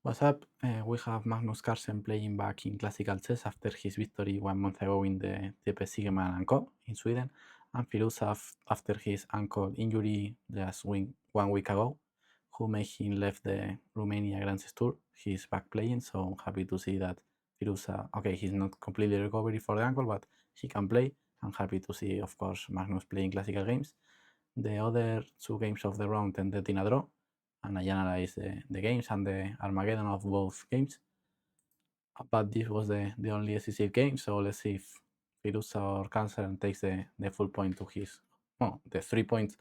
What's up? We have Magnus Carlsen playing back in classical chess after his victory 1 month ago in the TP Sigeman and Co. in Sweden, and Firouzja after his ankle injury just 1 week ago, who made him left the Romania Grand Chess Tour. He's back playing, so I'm happy to see that Firouzja, okay, he's not completely recovered for the ankle, but he can play. I'm happy to see, of course, Magnus playing classical games. The other two games of the round ended in a draw, and I analyzed the games and the armageddon of both games. But this was the only decisive game, so let's see if Firouzja or Carlsen takes the full point to his, the 3 points,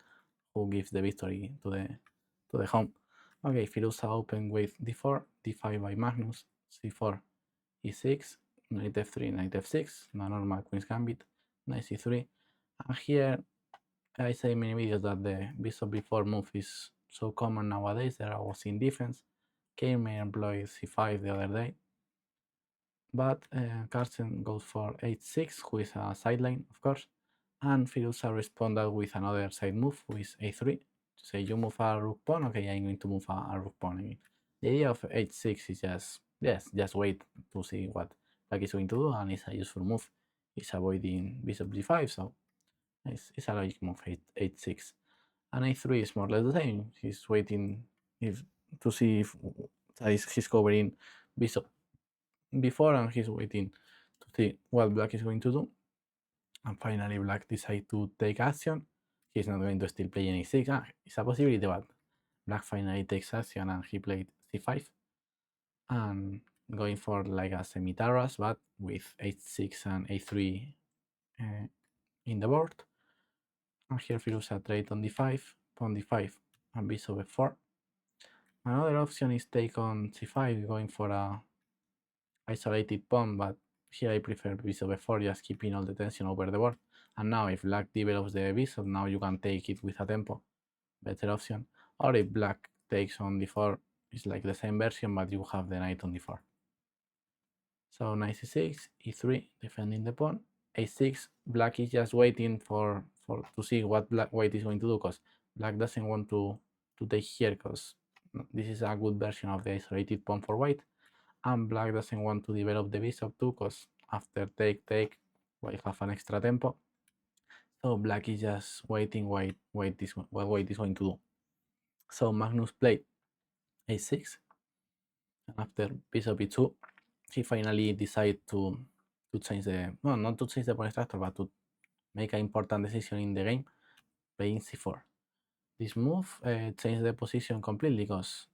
who gives the victory to the home. Okay, Firouzja opened with d4, d5 by Magnus, c4, e6, knight f3, knight f6, the normal queen's gambit, knight c3, and here I say in many videos that the bishop b4 move is so common nowadays that I was in defense. Kame employed c5 the other day, but Carlsen goes for h6, who is a sideline, of course, and Firouzja responded with another side move, who is a3. To say you move a rook pawn, okay, I'm going to move a rook pawn. I mean, the idea of h6 is just wait to see what black is going to do, and it's a useful move. It's avoiding bishop g5, so it's a logic move, h6. And a3 is more or less the same. He's waiting to see if he's covering bishop before, and he's waiting to see what black is going to do. And finally, black decides to take action. He's not going to still play any 6. It's a possibility, but black finally takes action, and he played c5. And going for like a semi-terrace, but with h6 and a3 in the board. And here Firouzja trade on d5, pawn d5, and bishop f4. Another option is take on c5, going for a isolated pawn, but here I prefer bishop f4, just keeping all the tension over the board. And now if black develops the bishop, now you can take it with a tempo. Better option. Or if black takes on d4, it's like the same version, but you have the knight on d4. So knight c6, e3, defending the pawn. a6, black is just waiting for to see what white is going to do, because black doesn't want to take here, because this is a good version of the isolated pawn for white, and black doesn't want to develop the bishop too, because after take white have an extra tempo. So black is just waiting what white is going to do. So Magnus played a6, and after bishop e2, he finally decided to change the, no, not to change the pawn structure, but to make an important decision in the game, playing c4. This move changed the position completely, because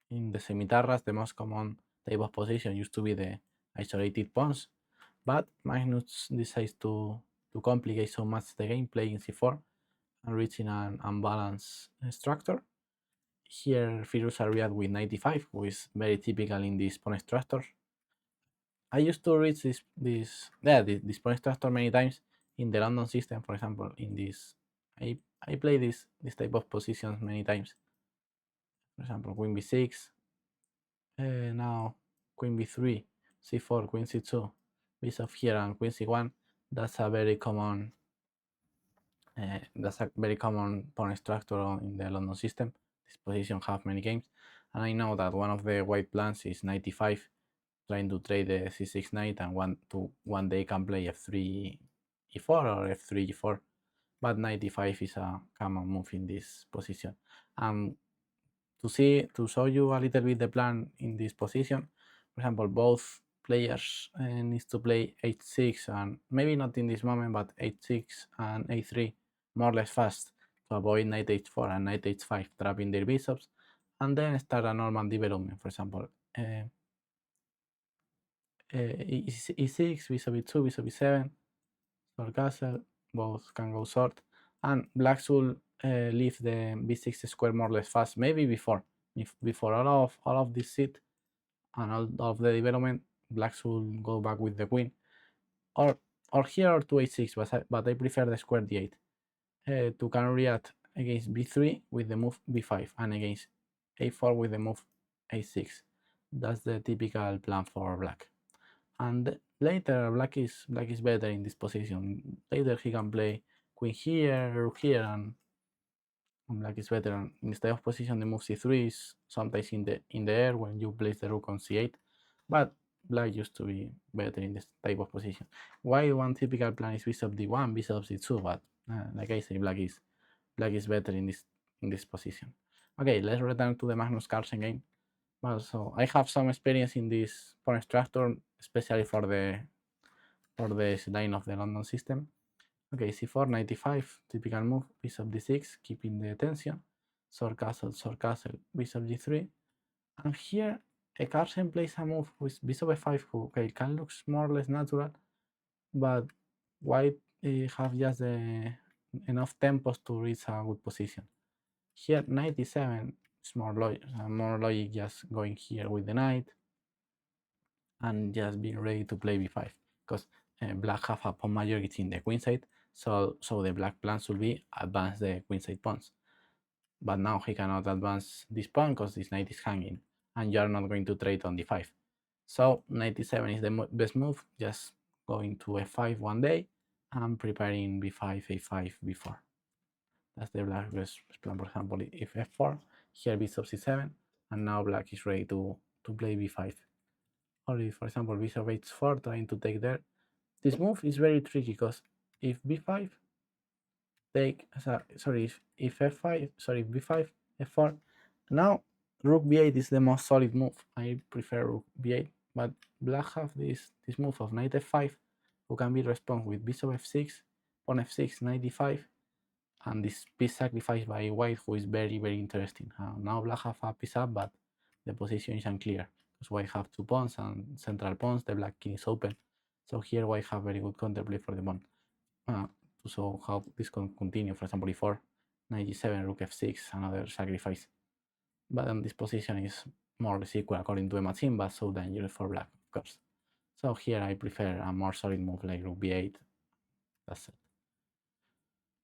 in the semitarras, the most common type of position used to be the isolated pawns, but Magnus decides to complicate so much the game, playing c4 and reaching an unbalanced structure. Here Firouzja react with 95, which is very typical in these pawn structures. I used to reach this pawn structure many times in the London system, for example. In this, I play this type of positions many times. For example, queen b6, now queen b3, c4, queen c2, bishop here, and queen c1. That's a very common pawn structure in the London system. This position have many games, and I know that one of the white plans is 95, trying to trade the c6 knight, and one day can play f3 e4 or f3 e4, but 95 is a common move in this position. And to show you a little bit the plan in this position, for example, both players needs to play h6, and maybe not in this moment, but h6 and a3 more or less fast, to avoid knight h4 and knight h5 trapping their bishops, and then start a normal development. For example, e6, bishop e2, bishop e7, short castle, both can go short, and black should leave the b6 square more or less fast, maybe before all of this sit and all of the development. Black should go back with the queen, or here, or to h6, but I prefer the square d8 to can react against b3 with the move b5, and against a4 with the move a6. That's the typical plan for black. And later black is better in this position. Later he can play queen here, rook here, and And black is better. Instead of position the move c3 is sometimes in the air when you place the rook on c8, but black used to be better in this type of position. Why one typical plan is bishop d1, bishop c2, but like I say, black is better in this position. Okay, let's return to the Magnus Carlsen game. Well, so I have some experience in this pawn structure, especially for the line of the London system. Okay, c4, 95, typical move, bishop d6, keeping the tension, sword castle, bishop g3, and here a Carlsen plays a move with bishop f5, who okay, can look more or less natural, but white have just enough tempos to reach a good position. Here, 97 is more logic just going here with the knight and just being ready to play b5, because black have a pawn majority in the queen side, so the black plan should be advance the queen side pawns. But now he cannot advance this pawn because this knight is hanging, and you are not going to trade on d5. So 97 is the best move, just going to f5 one day and preparing b5, a5, b4. That's the black best plan. For example, if f4, here bishop c7, and now black is ready to play b5. Or if, for example, bishop h4, trying to take there. This move is very tricky because if b5 take, sorry, if f5, sorry, b5, f4, now rook b8 is the most solid move. I prefer rook b8, but black have this move of knight f5, who can be responded with bishop f6, pawn f6, knight d5, and this piece sacrificed by white, who is very, very interesting. Now black have a piece up, but the position is unclear, because white have two pawns and central pawns, the black king is open. So here white have very good counterplay for the pawn. To show how this can continue, for example, e4, knight g7, rook f6, another sacrifice. But this position is more or less equal according to the machine, but so dangerous for black, of course. So here I prefer a more solid move like rook b8. That's it.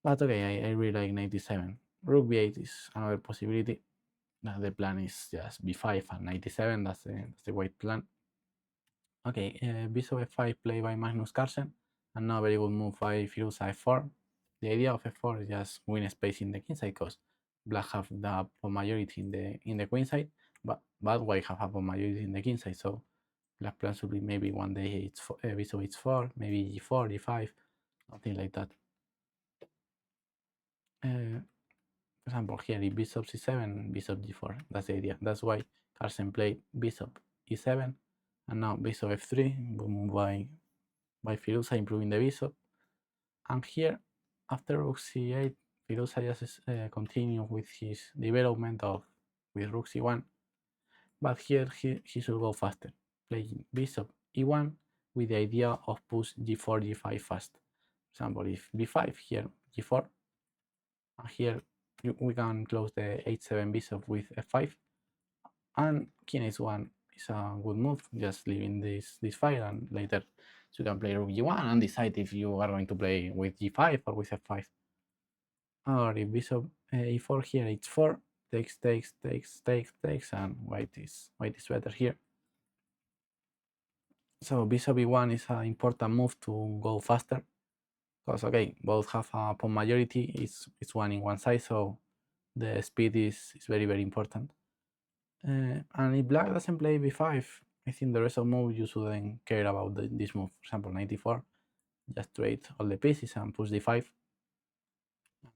But okay, I really like 97. Rook b8 is another possibility. The plan is just b5 and 97. That's the white plan. Okay, bishop f5 played by Magnus Carlsen, and now very good move by Firouzja f4. The idea of f4 is just win space in the king side, because black have the pawn majority in the queen side, but white have a pawn majority in the king side. So black plan should be maybe one day bishop h4, maybe g4, g5, something like that. For example, here if bishop c7, bishop g4. That's the idea. That's why Carlsen played bishop e7, and now bishop f3, move by Firouzja, improving the bishop. And here, after rook c8, Firouzja just continue with his development with rook c1. But here he should go faster, playing bishop e1 with the idea of push g4, g5 fast. For example, if b5, here g4, and here we can close the h7 bishop with f5, and king h1 is a good move, just leaving this file, and later you can play rook g1 and decide if you are going to play with g5 or with f5. Or if bishop e4 here, h4, takes, and white is better here. So bishop e1 is an important move to go faster, because okay, both have a pawn majority, it's one in one side, so the speed is very, very important. And if black doesn't play b5, I think the rest of moves you shouldn't care about this move. For example, 94, just trade all the pieces and push d5.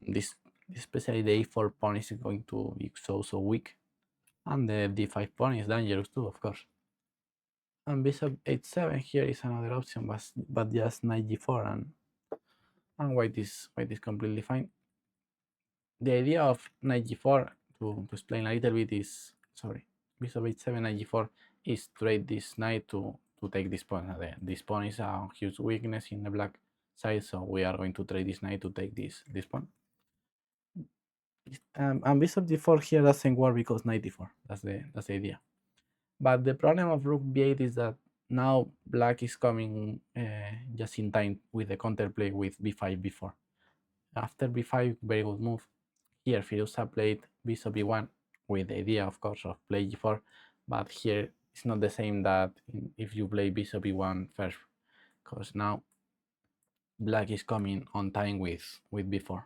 This, especially the a4 pawn, is going to be so weak, and the d5 pawn is dangerous too, of course. And bishop h7 here is another option, but just knight g4, and white is completely fine. The idea of knight g4, to explain a little bit, is, sorry, bishop h7, knight g4, is trade this knight to take this pawn. This pawn is a huge weakness in the black side, so we are going to trade this knight to take this pawn. And bishop g4 here doesn't work because knight d4. That's the idea. But the problem of rook b8 is that now black is coming just in time with the counterplay with b5, b4. After b5, very good move. Here Firouzja played bishop e1 with the idea, of course, of play g4, but here it's not the same that if you play bishop e1 first, because now black is coming on time with b4.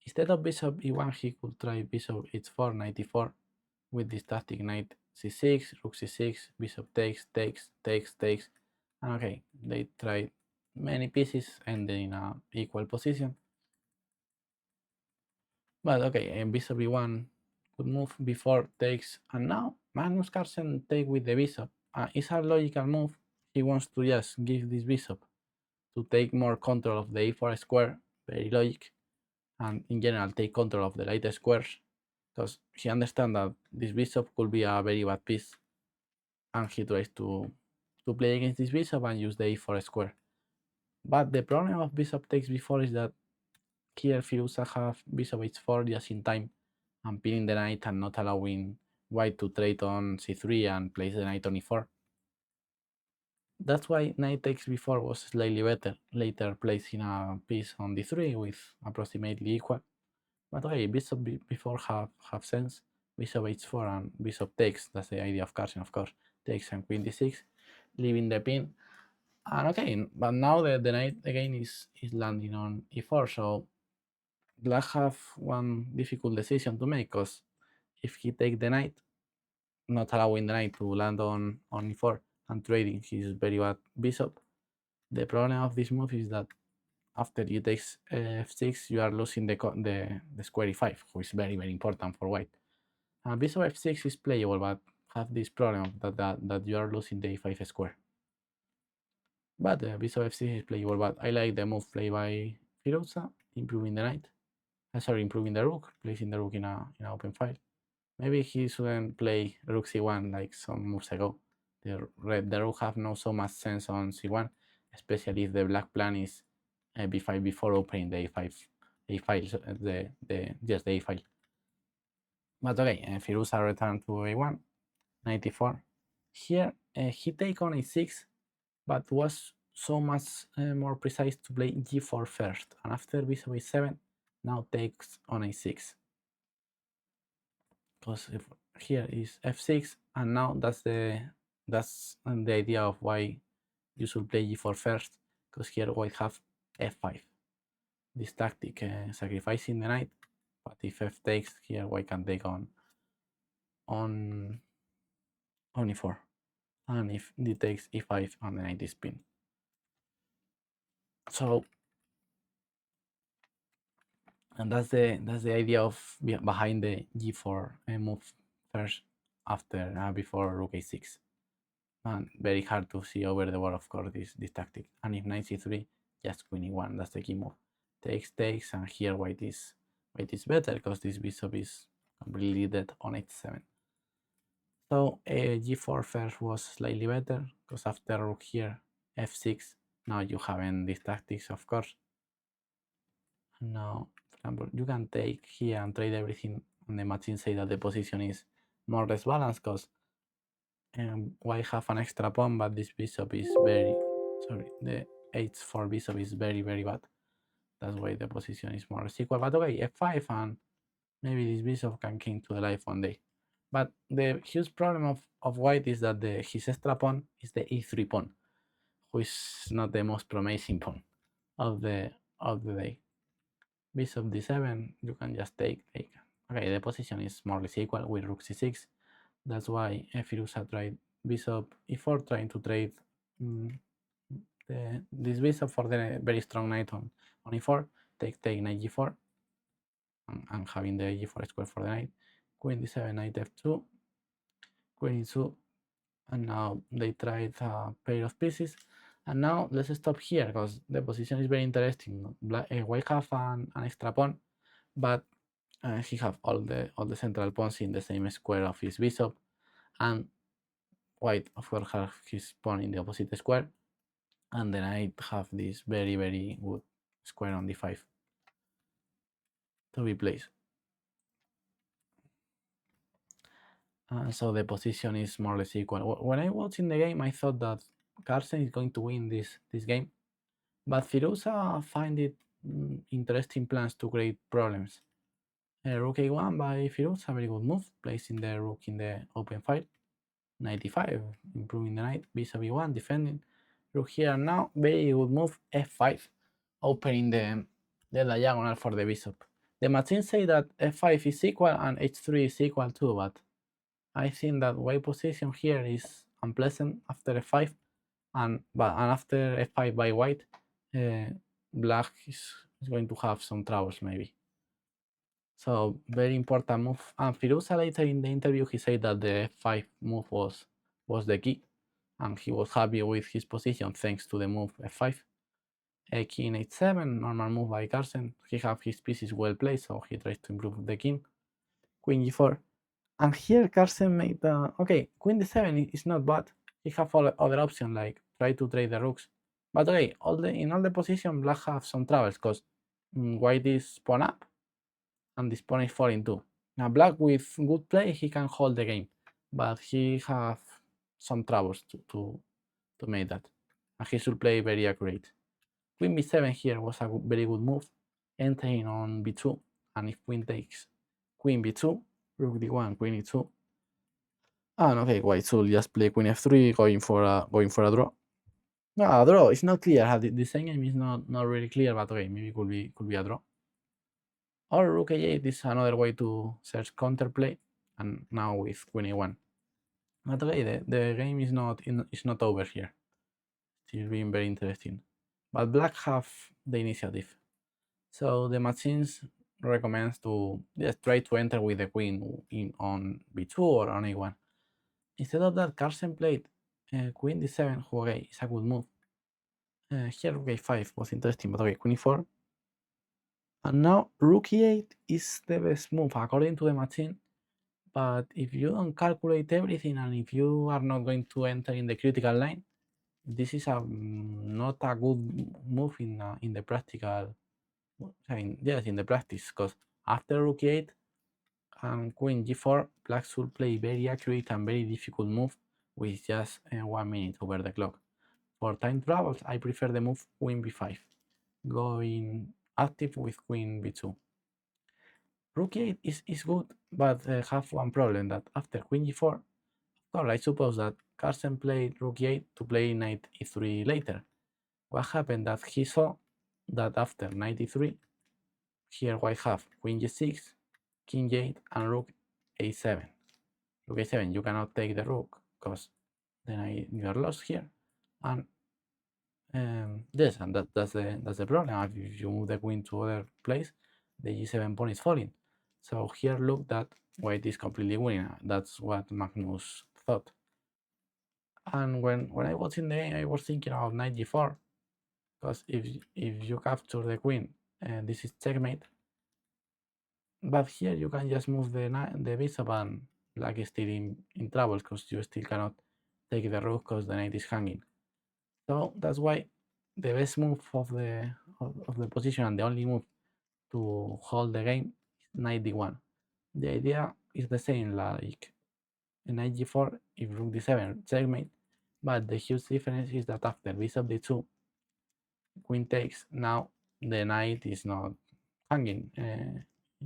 Instead of bishop e1, he could try bishop h4, knight e4 with this tactic: knight c6, rook c6, bishop takes, takes, takes, takes. And okay, they tried many pieces ending in a equal position. But okay, and bishop e1 could move before takes, and now Magnus Carlsen take with the bishop. It's a logical move. He wants to just give this bishop to take more control of the a4 square, very logic, and in general take control of the light squares, because he understands that this bishop could be a very bad piece, and he tries to play against this bishop and use the a4 square. But the problem of bishop takes before is that here Firouzja have bishop h4 just in time and pinning the knight and not allowing white to trade on c3 and place the knight on e4. That's why knight takes b4 was slightly better, later placing a piece on d3 with approximately equal. But okay, bishop b4 have sense. Bishop h4 and bishop takes, that's the idea of Carlsen, of course, takes and queen d6, leaving the pin. And okay, but now the knight again is landing on e4, so black have one difficult decision to make, because if he take the knight, not allowing the knight to land on e4 and trading his very bad bishop, the problem of this move is that after you take f6, you are losing the square e5, which is very, very important for white. Bishop f6 is playable, but have this problem that you are losing the e5 square. But bishop f6 is playable, but I like the move played by Firouzja, improving the knight. Sorry, improving the rook, placing the rook in an open file. Maybe he shouldn't play rook c1 like some moves ago. The rook have no so much sense on c1, especially if the black plan is b5 before opening the a file, the a file. But okay, Firouzja returned to a1, 94. Here he take on a6, but was so much more precise to play g4 first, and after bishop a7, now takes on a6. Because if here is f6, and now that's the idea of why you should play g4 first, because here white have f5. This tactic, sacrificing the knight, but if f takes, here white can take on e4, and if d takes e5 and the knight is pinned. So, and that's the idea of behind the g4 move first, after before rook a6. And very hard to see over the board, of course, this tactic. And if knight c3, just queen e1, that's the key move. Takes, and here white is better because this bishop is completely dead on h7. So g4 first was slightly better, because after rook here, f6, now you haven't these tactics, of course. Now, for example, you can take here and trade everything, and the machine say that the position is more or less balanced, because white have an extra pawn, but this bishop is the h4 bishop is very, very bad. That's why the position is more or less equal. But okay, f5, and maybe this bishop can come to the life one day. But the huge problem of white is that his extra pawn is the e3 pawn, which is not the most promising pawn of the day. Bishop d7, you can just take. Okay, the position is more or less equal with rook c6. That's why Firouzja tried bishop e4, trying to trade this bishop for the very strong knight on e4. Take knight g4, and having the g4 square for the knight. Queen d7, knight f2, queen e2, and now they tried a pair of pieces. And now let's stop here, because the position is very interesting. White have an extra pawn, but he have all the central pawns in the same square of his bishop, and white of course have his pawn in the opposite square, and then I have this very, very good square on d5 to be placed. So the position is more or less equal. When I watched in the game, I thought that Carlsen is going to win this game, but Firouzja find it interesting plans to create problems. Rook a1 by Firouzja, very good move, placing the rook in the open file. 95, improving the knight. Bishop e1, defending. Rook here now, very good move. f5, opening the diagonal for the bishop. The machine say that f5 is equal and h3 is equal too, but I think that white position here is unpleasant after f5, and after f5 by white, black is going to have some troubles maybe. So very important move. And Firouzja later in the interview he said that the f5 move was the key, and he was happy with his position thanks to the move f5. King h7, normal move by Carlsen. He have his pieces well placed, so he tries to improve the king. Queen g4. And here Carlsen made okay, queen d7 is not bad. He have other options like try to trade the rooks. But okay, in all the position black have some troubles because white is pawn up and this pawn is falling too. Now black with good play he can hold the game, but he have some troubles to make that. And he should play very accurate. Queen b7 here was a very good move, entering on b2, and if queen takes queen b2, rook d1, queen e2. And okay, white should just play queen f3, going for a draw. No, a draw. It's not clear. The same game is not really clear, but okay, maybe could be a draw. Or rook a8 is another way to search counterplay, and now with queen a1. But okay, the game is not over here. Still being very interesting. But black have the initiative. So the machines recommends to just try to enter with the queen on b2 or on a1. Instead of that, Carlsen played queen d7, who okay, is a good move. Here rook a5 was interesting, but okay, queen e4. And now rook e8 is the best move according to the machine. But if you don't calculate everything and if you are not going to enter in the critical line, this is not a good move in the practical. Yes, in the practice, because after rook e8 and queen g4, black should play very accurate and very difficult move with just 1 minute over the clock. For time travels, I prefer the move queen b5, going active with queen b2. Rook e8 is good, but have one problem, that after queen g4, of course, I suppose that Carlsen played rook e8 to play knight e3 later. What happened that he saw that after knight e3, here white have queen g6, king g8, and rook a7. Rook a7, you cannot take the rook because then you are lost here. And yes, and that's the problem. If you move the queen to other place, the g7 pawn is falling. So here look that white is completely winning. That's what Magnus thought. And when I was in the game, I was thinking about knight g4, because if you capture the queen, this is checkmate. But here you can just move the bishop, and black is still in trouble because you still cannot take the rook because the knight is hanging. So that's why the best move of the position and the only move to hold the game is knight d1. The idea is the same, like knight g4 if rook d7 checkmate, but the huge difference is that after bishop d2, queen takes, now the knight is not hanging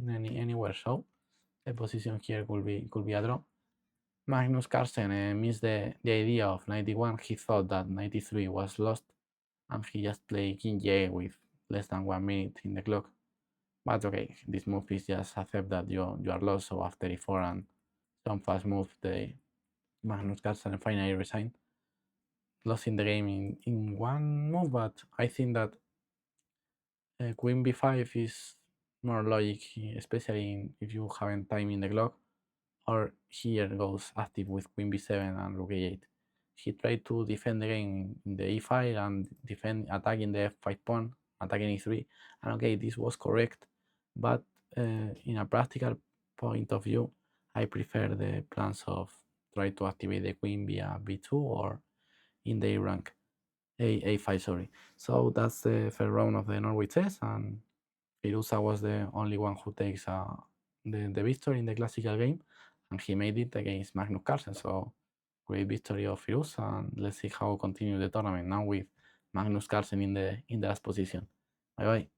anywhere, so the position here could be a draw. Magnus Carlsen missed the idea of knight d1. He thought that knight d3 was lost, and he just played king g8 with less than 1 minute in the clock. But okay, this move is just accept that you are lost. So after e4 and some fast move, the Magnus Carlsen finally resigned, losing the game in one move. But I think that queen b5 is more logic, especially if you haven't time in the clock. Or here goes active with queen b7 and rook a8. He tried to defend the game in the e5 and attacking the f5 pawn, attacking e3. And okay, this was correct, but in a practical point of view, I prefer the plans of try to activate the queen via b2 or in the rank a5. Sorry. So that's the first round of the Norway chess, and Firouzja was the only one who takes the victory in the classical game, and he made it against Magnus Carlsen. So great victory of Firouzja, and let's see how continue the tournament now with Magnus Carlsen in the last position. Bye bye.